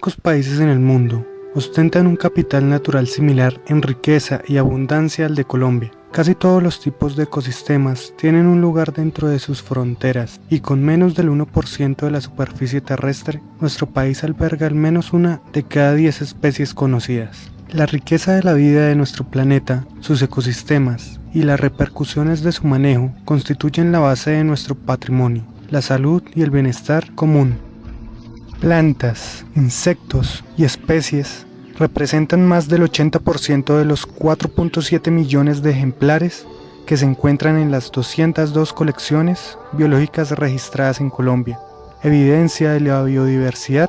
pocos países en el mundo ostentan un capital natural similar en riqueza y abundancia al de Colombia. Casi todos los tipos de ecosistemas tienen un lugar dentro de sus fronteras y con menos del 1% de la superficie terrestre, nuestro país alberga al menos una de cada 10 especies conocidas. La riqueza de la vida de nuestro planeta, sus ecosistemas y las repercusiones de su manejo constituyen la base de nuestro patrimonio, la salud y el bienestar común. Plantas, insectos y especies representan más del 80% de los 4.7 millones de ejemplares que se encuentran en las 202 colecciones biológicas registradas en Colombia, evidencia de la biodiversidad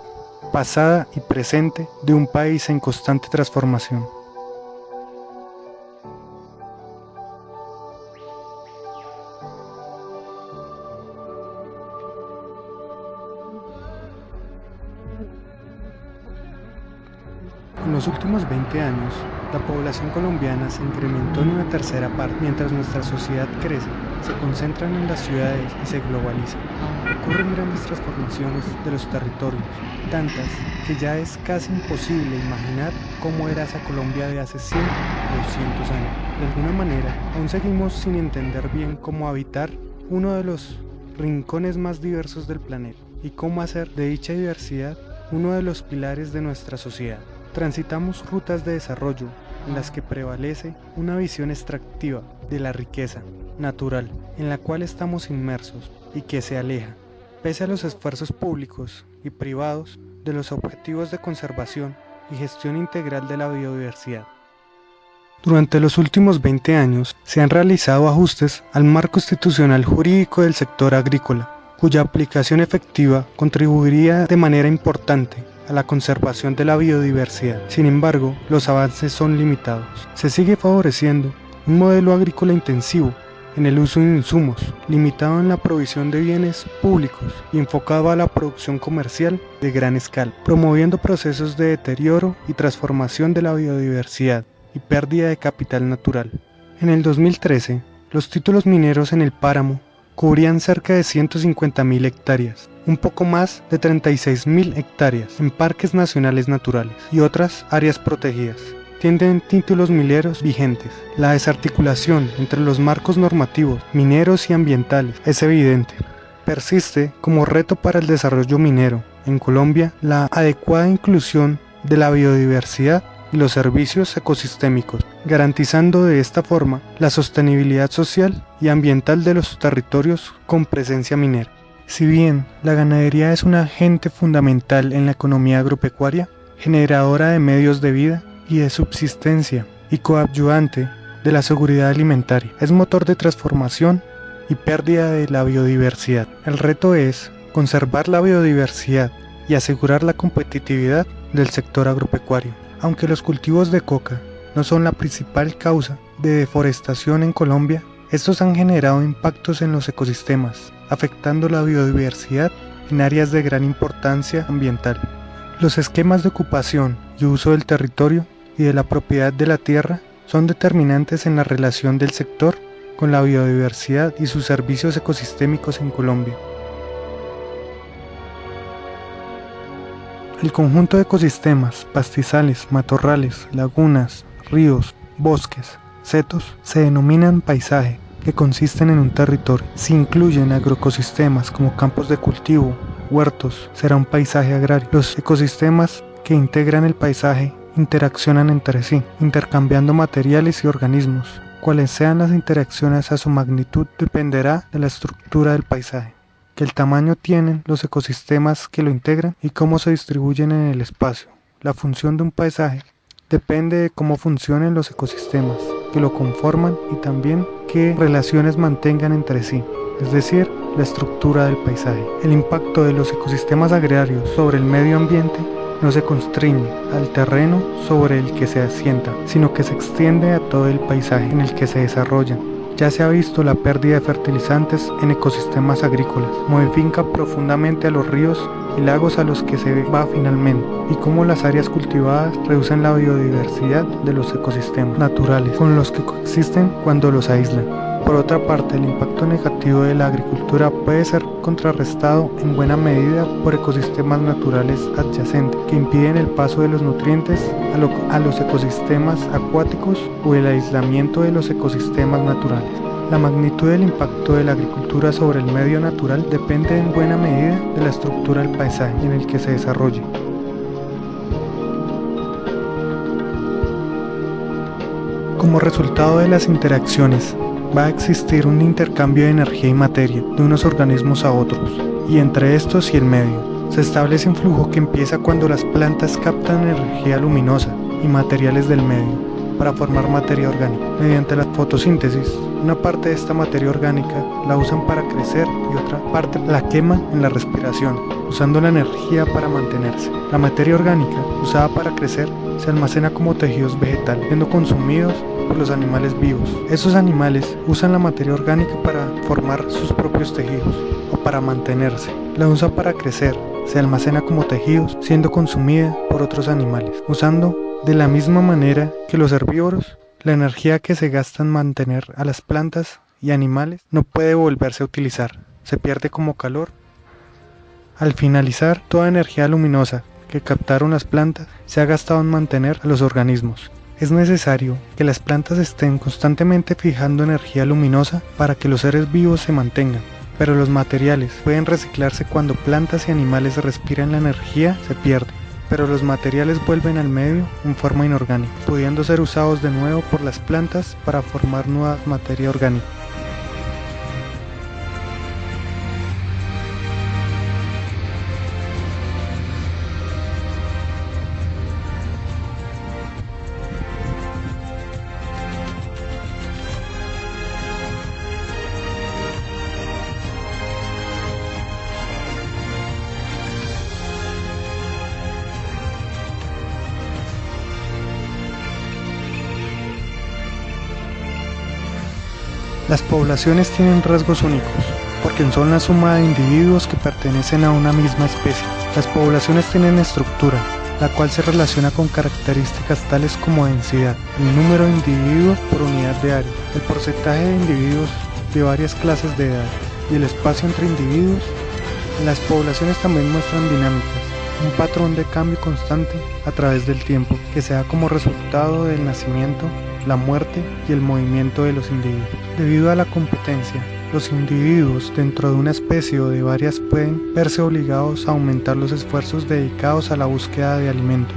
pasada y presente de un país en constante transformación. En los últimos 20 años, la población colombiana se incrementó en una tercera parte, mientras nuestra sociedad crece, se concentran en las ciudades y se globaliza. Ocurren grandes transformaciones de los territorios, tantas que ya es casi imposible imaginar cómo era esa Colombia de hace 100 o 200 años. De alguna manera, aún seguimos sin entender bien cómo habitar uno de los rincones más diversos del planeta y cómo hacer de dicha diversidad uno de los pilares de nuestra sociedad. Transitamos rutas de desarrollo en las que prevalece una visión extractiva de la riqueza natural en la cual estamos inmersos y que se aleja, pese a los esfuerzos públicos y privados, de los objetivos de conservación y gestión integral de la biodiversidad. Durante los últimos 20 años se han realizado ajustes al marco institucional jurídico del sector agrícola, cuya aplicación efectiva contribuiría de manera importante a la conservación de la biodiversidad. Sin embargo, los avances son limitados. Se sigue favoreciendo un modelo agrícola intensivo en el uso de insumos, limitado en la provisión de bienes públicos y enfocado a la producción comercial de gran escala, promoviendo procesos de deterioro y transformación de la biodiversidad y pérdida de capital natural. En el 2013, los títulos mineros en el páramo cubrían cerca de 150.000 hectáreas, un poco más de 36.000 hectáreas en parques nacionales naturales y otras áreas protegidas. Tienen títulos mineros vigentes. La desarticulación entre los marcos normativos, mineros y ambientales es evidente. Persiste como reto para el desarrollo minero en Colombia la adecuada inclusión de la biodiversidad y los servicios ecosistémicos, garantizando de esta forma la sostenibilidad social y ambiental de los territorios con presencia minera. Si bien la ganadería es un agente fundamental en la economía agropecuaria, generadora de medios de vida y de subsistencia y coadyuvante de la seguridad alimentaria, es motor de transformación y pérdida de la biodiversidad. El reto es conservar la biodiversidad y asegurar la competitividad del sector agropecuario. Aunque los cultivos de coca no son la principal causa de deforestación en Colombia, estos han generado impactos en los ecosistemas, afectando la biodiversidad en áreas de gran importancia ambiental. Los esquemas de ocupación y uso del territorio y de la propiedad de la tierra son determinantes en la relación del sector con la biodiversidad y sus servicios ecosistémicos en Colombia. El conjunto de ecosistemas, pastizales, matorrales, lagunas, ríos, bosques, setos, se denominan paisaje, que consisten en un territorio. Si incluyen agroecosistemas como campos de cultivo, huertos, será un paisaje agrario. Los ecosistemas que integran el paisaje interaccionan entre sí, intercambiando materiales y organismos. Cuáles sean las interacciones a su magnitud dependerá de la estructura del paisaje, que el tamaño tienen los ecosistemas que lo integran y cómo se distribuyen en el espacio. La función de un paisaje depende de cómo funcionen los ecosistemas que lo conforman y también qué relaciones mantengan entre sí, es decir, la estructura del paisaje. El impacto de los ecosistemas agrarios sobre el medio ambiente no se constriñe al terreno sobre el que se asienta, sino que se extiende a todo el paisaje en el que se desarrollan. Ya se ha visto la pérdida de fertilizantes en ecosistemas agrícolas, modifica profundamente a los ríos y lagos a los que se va finalmente, y cómo las áreas cultivadas reducen la biodiversidad de los ecosistemas naturales con los que coexisten cuando los aíslan. Por otra parte, el impacto negativo de la agricultura puede ser contrarrestado en buena medida por ecosistemas naturales adyacentes que impiden el paso de los nutrientes a los ecosistemas acuáticos o el aislamiento de los ecosistemas naturales. La magnitud del impacto de la agricultura sobre el medio natural depende en buena medida de la estructura del paisaje en el que se desarrolle. Como resultado de las interacciones, va a existir un intercambio de energía y materia de unos organismos a otros, y entre estos y el medio. Se establece un flujo que empieza cuando las plantas captan energía luminosa y materiales del medio para formar materia orgánica. Mediante la fotosíntesis, una parte de esta materia orgánica la usan para crecer y otra parte la queman en la respiración, usando la energía para mantenerse. La materia orgánica usada para crecer se almacena como tejidos vegetales, siendo consumidos por los animales vivos. Esos animales usan la materia orgánica para formar sus propios tejidos o para mantenerse. La usan para crecer, se almacena como tejidos, siendo consumida por otros animales, usando de la misma manera que los herbívoros. La energía que se gasta en mantener a las plantas y animales no puede volverse a utilizar, se pierde como calor. Al finalizar, toda energía luminosa que captaron las plantas se ha gastado en mantener a los organismos. Es necesario que las plantas estén constantemente fijando energía luminosa para que los seres vivos se mantengan, pero los materiales pueden reciclarse cuando plantas y animales respiran. La energía se pierde, pero los materiales vuelven al medio en forma inorgánica, pudiendo ser usados de nuevo por las plantas para formar nueva materia orgánica. Las poblaciones tienen rasgos únicos, porque son la suma de individuos que pertenecen a una misma especie. Las poblaciones tienen estructura, la cual se relaciona con características tales como densidad, el número de individuos por unidad de área, el porcentaje de individuos de varias clases de edad y el espacio entre individuos. Las poblaciones también muestran dinámicas, un patrón de cambio constante a través del tiempo que se da como resultado del nacimiento, la muerte y el movimiento de los individuos. Debido a la competencia, los individuos dentro de una especie o de varias pueden verse obligados a aumentar los esfuerzos dedicados a la búsqueda de alimento.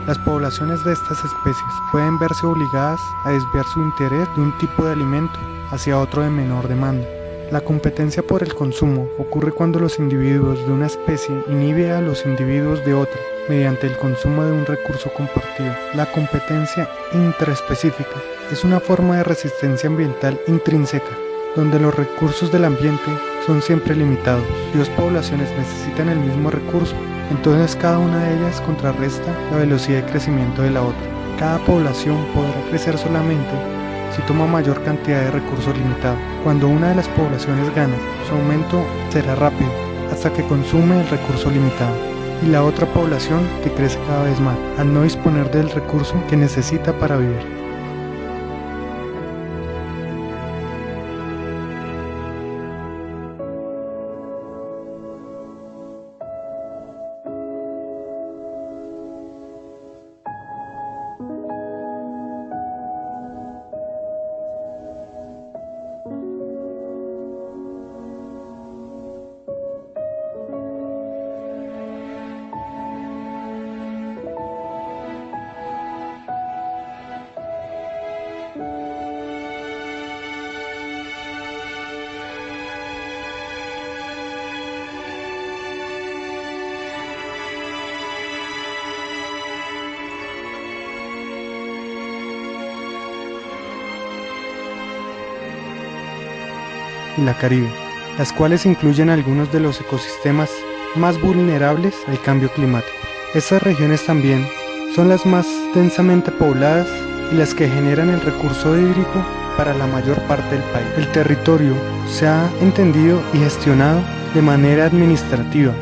Las poblaciones de estas especies pueden verse obligadas a desviar su interés de un tipo de alimento hacia otro de menor demanda. La competencia por el consumo ocurre cuando los individuos de una especie inhiben a los individuos de otra mediante el consumo de un recurso compartido. La competencia intraespecífica es una forma de resistencia ambiental intrínseca, donde los recursos del ambiente son siempre limitados. Si dos poblaciones necesitan el mismo recurso, entonces cada una de ellas contrarresta la velocidad de crecimiento de la otra. Cada población podrá crecer solamente si toma mayor cantidad de recursos limitados. Cuando una de las poblaciones gana, su aumento será rápido hasta que consume el recurso limitado, y la otra población que crece cada vez más, al no disponer del recurso que necesita para vivir. Y la Caribe, las cuales incluyen algunos de los ecosistemas más vulnerables al cambio climático. Estas regiones también son las más densamente pobladas y las que generan el recurso hídrico para la mayor parte del país. El territorio se ha entendido y gestionado de manera administrativa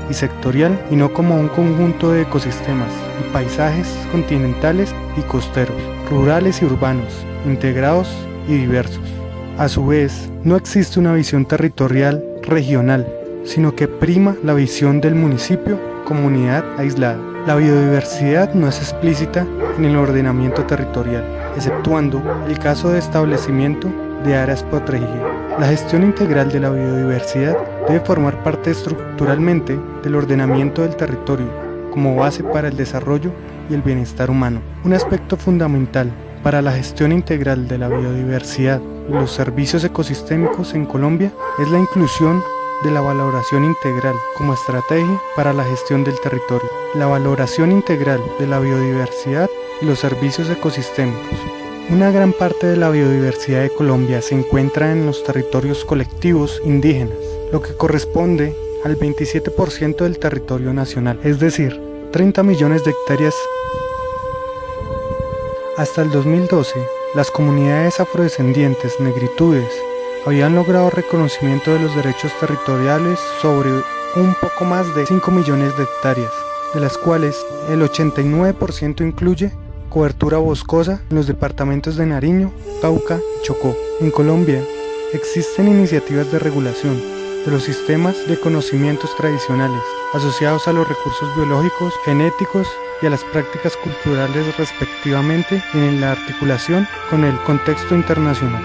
y sectorial y no como un conjunto de ecosistemas y paisajes continentales y costeros, rurales y urbanos, integrados y diversos. A su vez, no existe una visión territorial regional, sino que prima la visión del municipio como unidad aislada. La biodiversidad no es explícita en el ordenamiento territorial, exceptuando el caso de establecimiento de áreas protegidas. La gestión integral de la biodiversidad debe formar parte estructuralmente del ordenamiento del territorio, como base para el desarrollo y el bienestar humano. Un aspecto fundamental para la gestión integral de la biodiversidad y los servicios ecosistémicos en Colombia es la inclusión de la valoración integral como estrategia para la gestión del territorio. La valoración integral de la biodiversidad y los servicios ecosistémicos. Una gran parte de la biodiversidad de Colombia se encuentra en los territorios colectivos indígenas, lo que corresponde al 27% del territorio nacional, es decir, 30 millones de hectáreas. Hasta el 2012, las comunidades afrodescendientes negritudes habían logrado reconocimiento de los derechos territoriales sobre un poco más de 5 millones de hectáreas, de las cuales el 89% incluye cobertura boscosa en los departamentos de Nariño, Cauca y Chocó. En Colombia existen iniciativas de regulación de los sistemas de conocimientos tradicionales asociados a los recursos biológicos, genéticos y a las prácticas culturales respectivamente y en la articulación con el contexto internacional.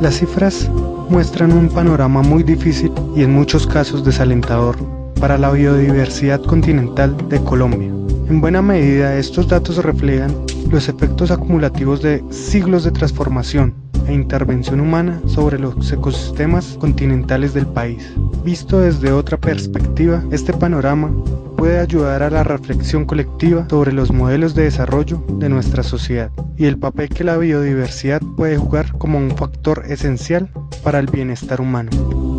Las cifras muestran un panorama muy difícil y en muchos casos desalentador para la biodiversidad continental de Colombia. En buena medida, estos datos reflejan los efectos acumulativos de siglos de transformación e intervención humana sobre los ecosistemas continentales del país. Visto desde otra perspectiva, este panorama puede ayudar a la reflexión colectiva sobre los modelos de desarrollo de nuestra sociedad y el papel que la biodiversidad puede jugar como un factor esencial para el bienestar humano.